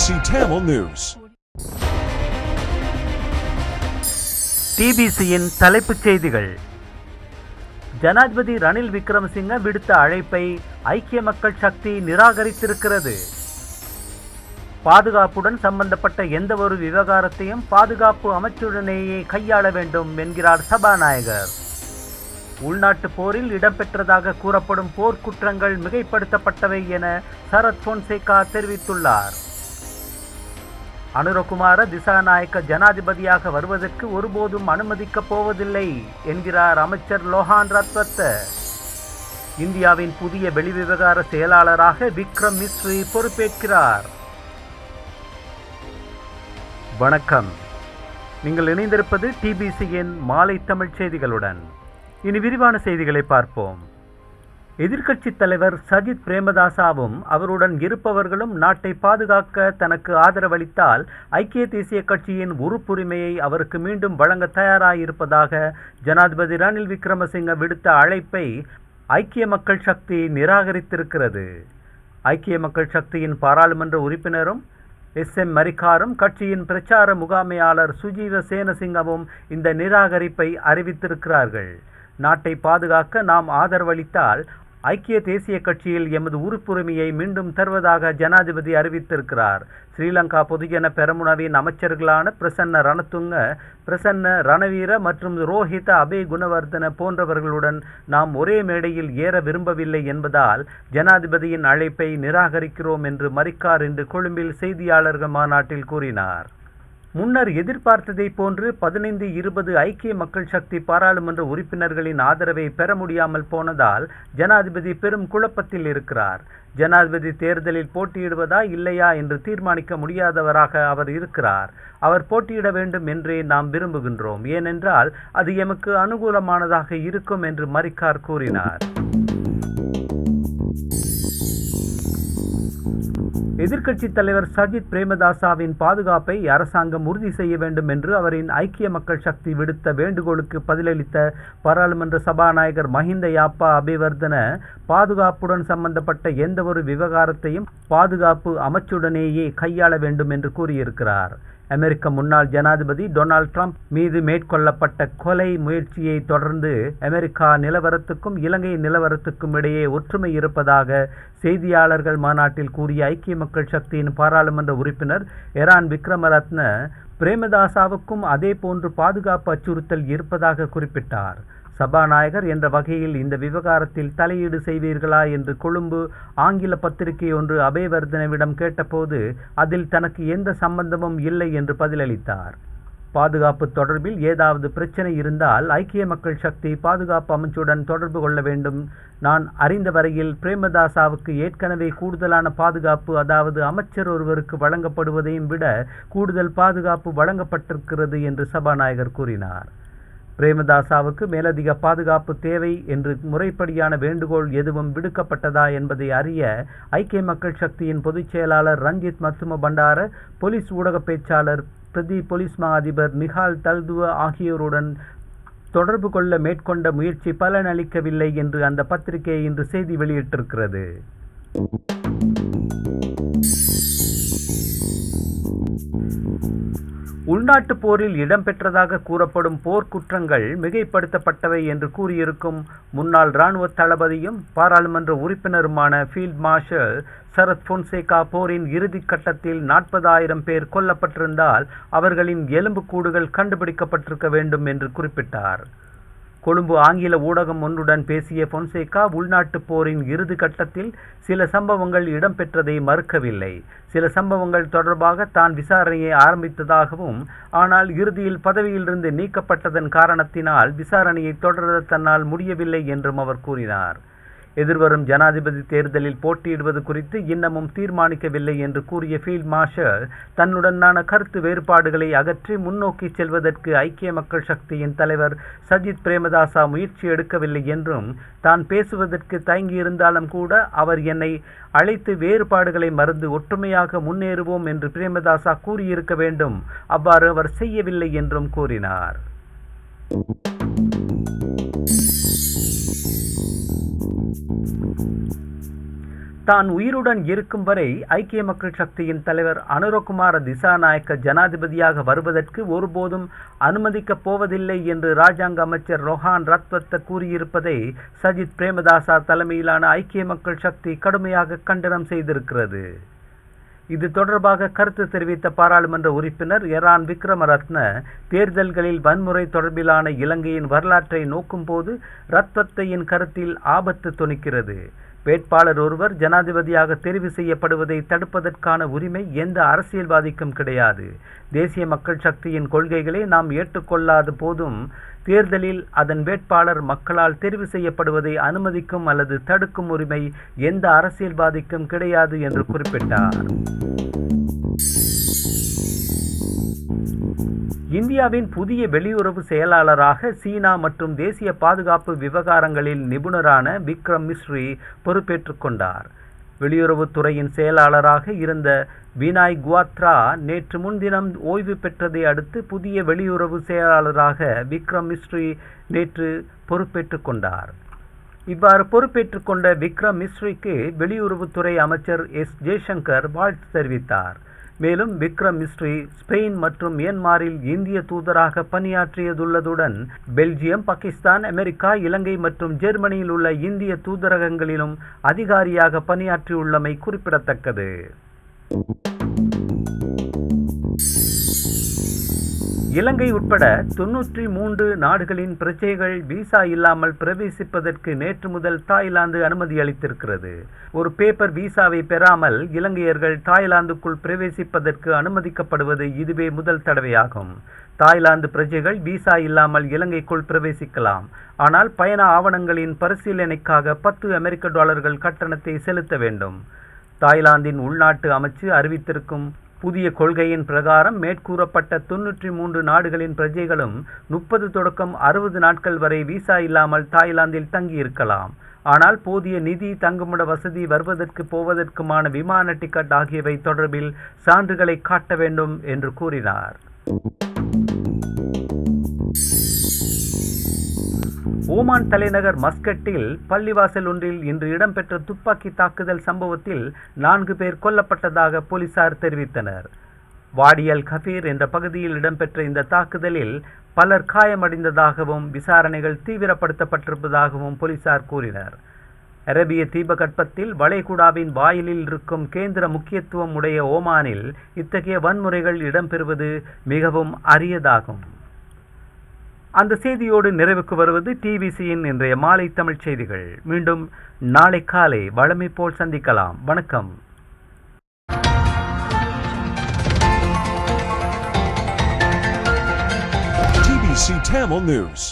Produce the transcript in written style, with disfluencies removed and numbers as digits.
Tamil News. டிபிசியின் தலைப்புச் செய்திகள். ஜனாதிபதி ரணில் விக்ரமசிங்க விடுத்த அழைப்பை ஐக்கிய மக்கள் சக்தி நிராகரித்திருக்கிறது. பாதுகாப்புடன் சம்பந்தப்பட்ட எந்தவொரு விவகாரத்தையும் பாதுகாப்பு அமைச்சுடனேயே கையாள வேண்டும் என்கிறார் சபாநாயகர். உள்நாட்டு போரில் இடம்பெற்றதாக கூறப்படும் போர்க்குற்றங்கள் மிகைப்படுத்தப்பட்டவை என சரத் பொன்சேகா தெரிவித்துள்ளார். அனுரகுமார திசாநாயக்க ஜனாதிபதியாக வருவதற்கு ஒருபோதும் அனுமதிக்கப் போவதில்லை என்கிறார் அமைச்சர் லோஹான் ரத்வத்த. இந்தியாவின் புதிய வெளிவிவகார செயலாளராக விக்ரம் மிஸ்ரி பொறுப்பேற்கிறார். வணக்கம். நீங்கள் இணைந்திருப்பது டிபிசியின் மாலை தமிழ் செய்திகளுடன். இனி விரிவான செய்திகளை பார்ப்போம். எதிர்க்கட்சி தலைவர் சஜித் பிரேமதாசாவும் அவருடன் இருப்பவர்களும் நாட்டை பாதுகாக்க தனக்கு ஆதரவளித்தால் ஐக்கிய தேசிய கட்சியின் உறுப்புரிமையை அவருக்கு மீண்டும் வழங்க தயாராயிருப்பதாக ஜனாதிபதி ரணில் விக்ரமசிங்க விடுத்த அழைப்பை ஐக்கிய மக்கள் சக்தி நிராகரித்திருக்கிறது. ஐக்கிய மக்கள் சக்தியின் பாராளுமன்ற உறுப்பினரும் SM மரிக்காரும் கட்சியின் பிரச்சார முகாமையாளர் சுஜீவ சேனசிங்கவும் இந்த நிராகரிப்பை அறிவித்திருக்கிறார்கள். நாட்டை பாதுகாக்க நாம் ஆதரவளித்தால் ஐக்கிய தேசிய கட்சியில் எமது உறுப்புரிமையை மீண்டும் தருவதாக ஜனாதிபதி அறிவித்திருக்கிறார். ஸ்ரீலங்கா பொதுஜன பெரமுனவின் அமைச்சர்களான பிரசன்ன ரணதுங்க, பிரசன்ன ரணவீர மற்றும் ரோஹித அபே குணவர்தன போன்றவர்களுடன் நாம் ஒரே மேடையில் ஏற விரும்பவில்லை என்பதால் ஜனாதிபதியின் அழைப்பை நிராகரிக்கிறோம் என்று மரிக்கார் இன்று கொழும்பில் செய்தியாளர்கள் மாநாட்டில் கூறினார். முன்னர் எதிர்பார்த்ததை போன்று 15-20 ஐக்கிய மக்கள் சக்தி பாராளுமன்ற உறுப்பினர்களின் ஆதரவை பெற முடியாமல் போனதால் ஜனாதிபதி பெரும் குழப்பத்தில் இருக்கிறார். ஜனாதிபதி தேர்தலில் போட்டியிடுவதா இல்லையா என்று தீர்மானிக்க முடியாதவராக அவர் இருக்கிறார். அவர் போட்டியிட வேண்டும் என்றே நாம் விரும்புகின்றோம், ஏனென்றால் அது எமக்கு அனுகூலமானதாக இருக்கும் என்று மரிக்கார் கூறினார். எதிர்க்கட்சி தலைவர் சஜித் பிரேமதாசாவின் பாதுகாப்பை அரசாங்கம் உறுதி செய்ய வேண்டும் என்று அவரின் ஐக்கிய மக்கள் சக்தி விடுத்த வேண்டுகோளுக்கு பதிலளித்த பாராளுமன்ற சபாநாயகர் மஹிந்த யாப்பா அபிவர்தன பாதுகாப்புடன் சம்பந்தப்பட்ட எந்தவொரு விவகாரத்தையும் பாதுகாப்பு அமைச்சுடனேயே கையாள வேண்டும் என்று கூறியிருக்கிறார். அமெரிக்க முன்னாள் ஜனாதிபதி டொனால்ட் ட்ரம்ப் மீது மேற்கொள்ளப்பட்ட கொலை முயற்சியை தொடர்ந்து அமெரிக்கா நிலவரத்துக்கும் இலங்கை நிலவரத்துக்கும் இடையே ஒற்றுமை இருப்பதாக செய்தியாளர்கள் மாநாட்டில் கூறிய ஐக்கிய மக்கள் சக்தியின் பாராளுமன்ற உறுப்பினர் எரான் விக்ரமரத்ன பிரேமதாசாவுக்கும் அதே போன்று பாதுகாப்பு அச்சுறுத்தல் இருப்பதாக குறிப்பிட்டார். சபாநாயகர் என்ற வகையில் இந்த விவகாரத்தில் தலையீடு செய்வீர்களா என்று கொழும்பு ஆங்கில பத்திரிகை ஒன்று அபேவர்தனவிடம் கேட்டபோது அதில் தனக்கு எந்த சம்பந்தமும் இல்லை என்று பதிலளித்தார். பாதுகாப்பு தொடர்பில் ஏதாவது பிரச்சனை இருந்தால் ஐக்கிய மக்கள் சக்தி பாதுகாப்பு அமைச்சுடன் தொடர்பு கொள்ள வேண்டும். நான் அறிந்த வரையில் பிரேமதாசாவுக்கு ஏற்கனவே கூடுதலான பாதுகாப்பு, அதாவது அமைச்சர் ஒருவருக்கு வழங்கப்படுவதையும் விட கூடுதல் பாதுகாப்பு வழங்கப்பட்டிருக்கிறது என்று சபாநாயகர் கூறினார். பிரேமதாசாவுக்கு மேலதிக பாதுகாப்பு தேவை என்று முறைப்படியான வேண்டுகோள் எதுவும் விடுக்கப்பட்டதா என்பதை அறிய ஐக்கிய மக்கள் சக்தியின் பொதுச் செயலாளர் ரஞ்சித் மத்தும பண்டார, போலீஸ் ஊடக பேச்சாளர் பிரதி போலீஸ் மா அதிபர் நிஹால் தல்துவ ஆகியோருடன் தொடர்பு கொள்ள மேற்கொண்ட முயற்சி பலனளிக்கவில்லை என்று அந்த பத்திரிகை இன்று செய்தி வெளியிட்டிருக்கிறது. உள்நாட்டு போரில் இடம்பெற்றதாக கூறப்படும் போர்க்குற்றங்கள் மிகைப்படுத்தப்பட்டவை என்று கூறியிருக்கும் முன்னாள் இராணுவ தளபதியும் பாராளுமன்ற உறுப்பினருமான ஃபீல்ட் மார்ஷல் சரத் பொன்சேகா போரின் இறுதி கட்டத்தில் 40,000 பேர் கொல்லப்பட்டிருந்தால் அவர்களின் எலும்புக்கூடுகள் கண்டுபிடிக்கப்பட்டிருக்க வேண்டும் என்று குறிப்பிட்டார். கொழும்பு ஆங்கில ஊடகம் ஒன்றுடன் பேசிய பொன்சேகா உள்நாட்டு போரின் இறுதி கட்டத்தில் சில சம்பவங்கள் இடம்பெற்றதை மறுக்கவில்லை. சில சம்பவங்கள் தொடர்பாக தான் விசாரணையை ஆரம்பித்ததாகவும், ஆனால் இறுதியில் பதவியிலிருந்து நீக்கப்பட்டதன் காரணத்தினால் விசாரணையை தொடர தன்னால் முடியவில்லை என்றும் அவர் கூறினார். எதிர்வரும் ஜனாதிபதி தேர்தலில் போட்டியிடுவது குறித்து இன்னமும் தீர்மானிக்கவில்லை என்று கூறிய ஃபீல்ட் மார்ஷல் தன்னுடனான கருத்து வேறுபாடுகளை அகற்றி முன்னோக்கி செல்வதற்கு ஐக்கிய மக்கள் சக்தியின் தலைவர் சஜித் பிரேமதாசா முயற்சி எடுக்கவில்லை என்றும், தான் பேசுவதற்கு தயங்கியிருந்தாலும் கூட அவர் என்னை அழைத்து வேறுபாடுகளை மறந்து ஒற்றுமையாக முன்னேறுவோம் என்று பிரேமதாசா கூறியிருக்க வேண்டும், அவ்வாறு அவர் செய்யவில்லை என்றும் கூறினார். தான் உயிருடன் இருக்கும் வரை ஐக்கிய மக்கள் சக்தியின் தலைவர் அனுரகுமார திசாநாயக்க ஜனாதிபதியாக வருவதற்கு ஒருபோதும் அனுமதிக்கப் போவதில்லை என்று இராஜாங்க அமைச்சர் ரொஹான் ரத்வத்த கூறியிருப்பதை சஜித் பிரேமதாசா தலைமையிலான ஐக்கிய மக்கள் சக்தி கடுமையாக கண்டனம் செய்திருக்கிறது. இது தொடர்பாக கருத்து தெரிவித்த பாராளுமன்ற உறுப்பினர் எரான் விக்ரமரத்ன, தேர்தல்களில் வன்முறை தொடர்பிலான இலங்கையின் வரலாற்றை நோக்கும்போது ரத்வத்தையின் கருத்தில் ஆபத்து தொனிக்கிறது. வேட்பாளர் ஒருவர் ஜனாதிபதியாக தெரிவு செய்யப்படுவதை தடுப்பதற்கான உரிமை எந்த அரசியல்வாதிக்கும் கிடையாது. தேசிய மக்கள் சக்தியின் கொள்கைகளை நாம் ஏற்றுக்கொள்ளாத போதும் தேர்தலில் அதன் வேட்பாளர் மக்களால் தெரிவு செய்யப்படுவதை அனுமதிக்கும் அல்லது தடுக்கும் உரிமை எந்த அரசியல்வாதிக்கும் கிடையாது என்று குறிப்பிட்டார். இந்தியாவின் புதிய வெளியுறவு செயலாளராக சீனா மற்றும் தேசிய பாதுகாப்பு விவகாரங்களில் நிபுணரான விக்ரம் மிஸ்ரி பொறுப்பேற்றுக் கொண்டார். வெளியுறவுத்துறையின் செயலாளராக இருந்த வினாய் குவாத்ரா நேற்று முன்தினம் ஓய்வு பெற்றதை அடுத்து புதிய வெளியுறவு செயலாளராக விக்ரம் மிஸ்ரி நேற்று பொறுப்பேற்றுக் கொண்டார். இவ்வாறு பொறுப்பேற்றுக் கொண்ட விக்ரம் மிஸ்ரிக்கு வெளியுறவுத்துறை அமைச்சர் எஸ் ஜெய்சங்கர் வாழ்த்து தெரிவித்தார். மேலும் விக்ரம் மிஸ்ரி ஸ்பெயின் மற்றும் மியான்மரில் இந்திய தூதராக பணியாற்றியதுள்ளதுடன் பெல்ஜியம், பாகிஸ்தான், அமெரிக்கா, இலங்கை மற்றும் ஜெர்மனியில் உள்ள இந்திய தூதரகங்களிலும் அதிகாரியாக பணியாற்றியுள்ளமை குறிப்பிடத்தக்கது. இலங்கை உட்பட 93 நாடுகளின் பிரஜைகள் விசா இல்லாமல் பிரவேசிப்பதற்கு நேற்று முதல் தாய்லாந்து அனுமதி அளித்திருக்கிறது. ஒரு பேப்பர் விசாவை பெறாமல் இலங்கையர்கள் தாய்லாந்துக்குள் பிரவேசிப்பதற்கு அனுமதிக்கப்படுவது இதுவே முதல் தடவையாகும். தாய்லாந்து பிரஜைகள் விசா இல்லாமல் இலங்கைக்குள் பிரவேசிக்கலாம். ஆனால் பயண ஆவணங்களின் பரிசீலனைக்காக $10 கட்டணத்தை செலுத்த வேண்டும். தாய்லாந்தின் உள்நாட்டு அமைச்சு அறிவித்திருக்கும் புதிய கொள்கையின் பிரகாரம் மேற்கூறப்பட்ட 93 நாடுகளின் பிரஜைகளும் 30 தொடக்கம் 60 நாட்கள் வரை விசா இல்லாமல் தாய்லாந்தில் தங்கியிருக்கலாம். ஆனால் போதிய நிதி, தங்குமிட வசதி, வருவதற்கு போவதற்குமான விமான டிக்கெட் ஆகியவை தொடர்பில் சான்றுகளை காட்ட வேண்டும் என்று கூறினார். ஓமான் தலைநகர் மஸ்கட்டில் பள்ளிவாசல் ஒன்றில் இன்று இடம்பெற்ற துப்பாக்கி தாக்குதல் சம்பவத்தில் 4 பேர் கொல்லப்பட்டதாக போலீசார் தெரிவித்தனர். வாடியல் கஃபீர் என்ற பகுதியில் இடம்பெற்ற இந்த தாக்குதலில் பலர் காயமடைந்ததாகவும் விசாரணைகள் தீவிரப்படுத்தப்பட்டிருப்பதாகவும் போலீசார் கூறினர். அரேபிய தீபகற்பத்தில் வளைகுடாவின் வாயிலில் இருக்கும் கேந்திர முக்கியத்துவம் உடைய ஓமானில் இத்தகைய வன்முறைகள் இடம்பெறுவது மிகவும் அரியதாகும். அந்த செய்தியோடு நிறைவுக்கு வருவது டிவிசியின் இன்றைய மாலை தமிழ் செய்திகள். மீண்டும் நாளை காலை வழமை போல் சந்திக்கலாம். வணக்கம். TVC Tamil News.